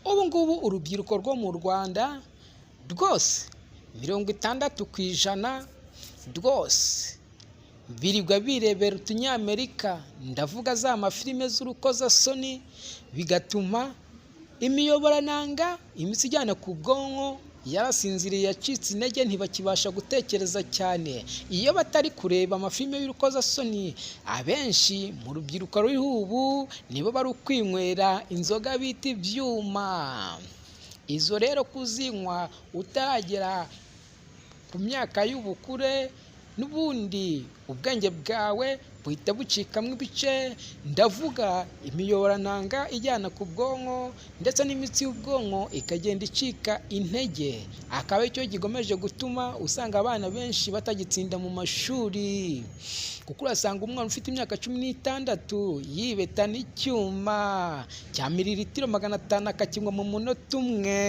ubu ngubu urubyiruko rwo mu Rwanda rwose 60% rwose birirwa birebera utunyamerika, ndavuga za mafilime z'urukozasoni, bigatuma imiyoborananga, imitsi ijyana ku bwonko yarasinziriye, yacitse intege, ntibakibasha gutekereza cyane. Iyo batari kureba amafilime y'urukozasoni, abenshi mu rubyiruko ruriho ubu nibo bari kwinywera inzoga bita ibyuma. Izo rero kuzinywa utaragera ku myaka y'ubukure, n'ubundi ubwenge bwawe buhita bucikamo ibice, ndavuga imiyoborananga ijyana ku bwonko ndetse n'imitsi y'ubwonko ikagenda icika intege, akaba aricyo kigomeje gutuma usanga abana benshi batagitsinda mu mashuri, kuko urasanga umwana ufite imyaka 16 yibeta n'icyuma cya mililitiro 500 akakinywa mu munota umwe.